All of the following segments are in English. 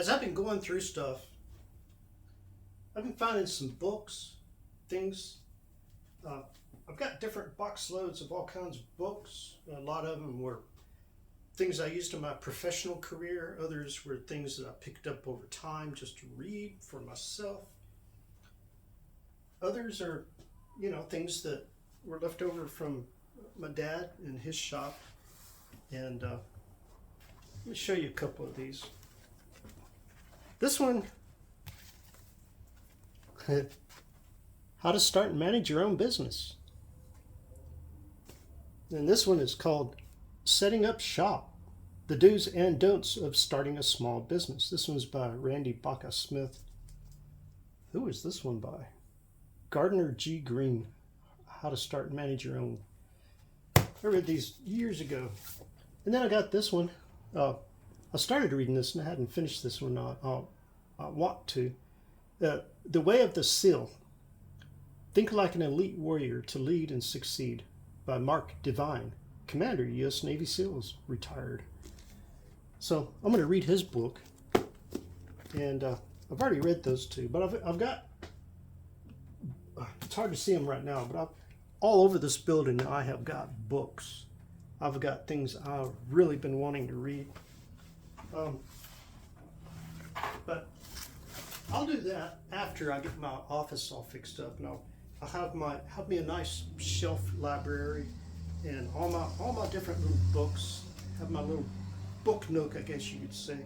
as I've been going through stuff, I've been finding some books, things. Uh, I've got different box loads of all kinds of books. A lot of them were things I used in my professional career. Others were things that I picked up over time just to read for myself. Others are, things that were left over from my dad in his shop. And let me show you a couple of these. This one, how to start and manage your own business. And this one is called Setting Up Shop, the do's and don'ts of starting a small business. This one's by Randy Baca-Smith. Who is this one by? Gardner G. Green, How to Start and Manage Your Own. I read these years ago. And then I got this one. I started reading this and I hadn't finished this one. I want to. The Way of the Seal. Think Like an Elite Warrior to Lead and Succeed by Mark Devine, Commander, U.S. Navy SEALs, retired. So I'm going to read his book. And I've already read those two. But I've got, it's hard to see them right now, but all over this building I have got books. I've got things I've really been wanting to read. But I'll do that after I get my office all fixed up, and I'll have me a nice shelf library and all my different little books. Have my little book nook, I guess you could say.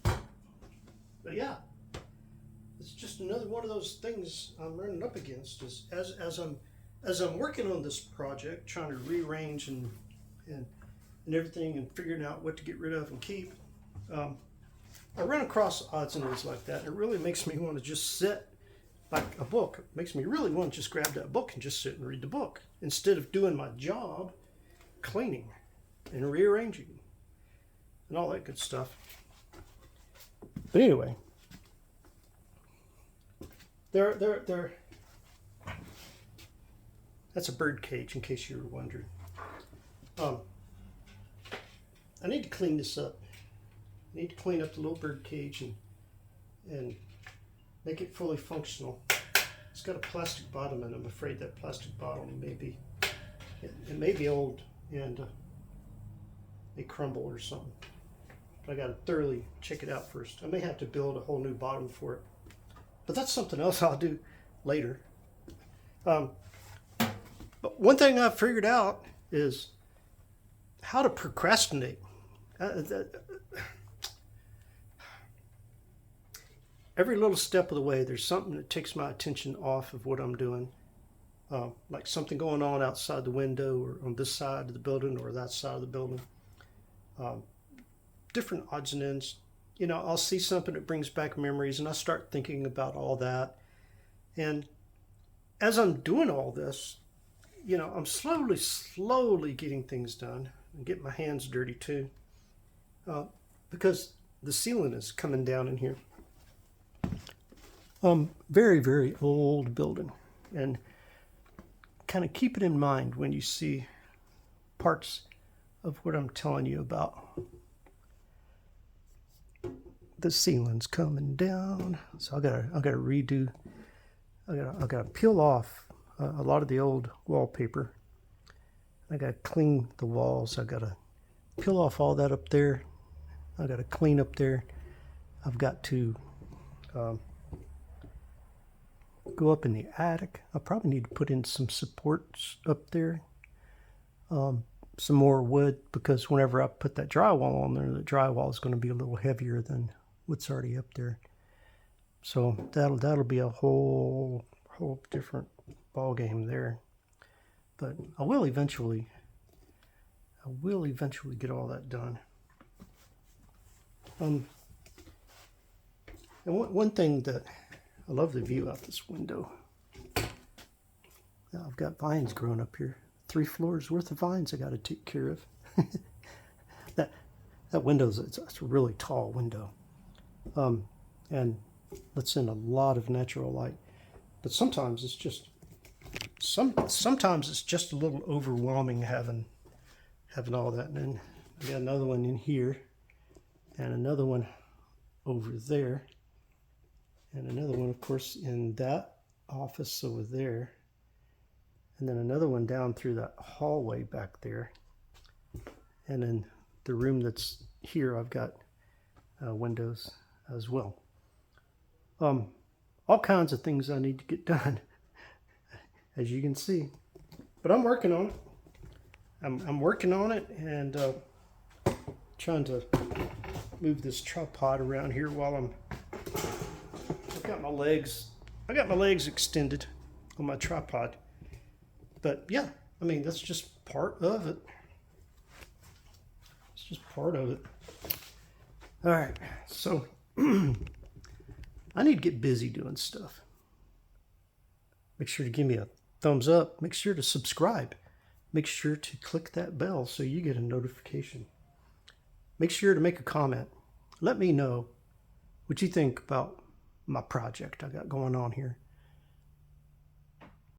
But yeah, it's just another one of those things I'm running up against. Is as I'm working on this project, trying to rearrange and everything, and figuring out what to get rid of and keep. I run across odds and ends like that. It really makes me want to just sit like a book. It makes me really want to just grab that book and just sit and read the book instead of doing my job, cleaning and rearranging and all that good stuff. But anyway, that's a bird cage, in case you were wondering. I need to clean this up. I need to clean up the little bird cage and make it fully functional. It's got a plastic bottom, and I'm afraid that plastic bottom may be old and may crumble or something. But I got to thoroughly check it out first. I may have to build a whole new bottom for it, but that's something else I'll do later. But one thing I've figured out is how to procrastinate. Every little step of the way, there's something that takes my attention off of what I'm doing. Like something going on outside the window, or on this side of the building, or that side of the building. Different odds and ends. I'll see something that brings back memories, and I start thinking about all that. And as I'm doing all this, I'm slowly getting things done and getting my hands dirty too. Because the ceiling is coming down in here. Very, very old building. And kind of keep it in mind when you see parts of what I'm telling you about. The ceiling's coming down. So I gotta redo. I gotta peel off a lot of the old wallpaper. I gotta clean the walls. I gotta peel off all that up there. I gotta clean up there. I've got to go up in the attic. I probably need to put in some supports up there. Some more wood, because whenever I put that drywall on there, the drywall is going to be a little heavier than what's already up there. So that'll be a whole different ball game there. But I will eventually get all that done. And one thing that I love, the view out this window. Now I've got vines growing up here. 3 floors worth of vines I got to take care of. that window's it's a really tall window, and lets in a lot of natural light. But sometimes it's just a little overwhelming having all that. And then I got another one in here, and another one over there, and another one, of course, in that office over there, and then another one down through that hallway back there. And in the room that's here, I've got windows as well. All kinds of things I need to get done, as you can see. But I'm working on it. I'm working on it, and trying to move this tripod around here while I've got my legs extended on my tripod. But yeah, I mean, that's just part of it. It's just part of it. All right, so I need to get busy doing stuff. Make sure to give me a thumbs up. Make sure to subscribe. Make sure to click that bell so you get a notification. Make sure to make a comment. Let me know what you think about my project I got going on here.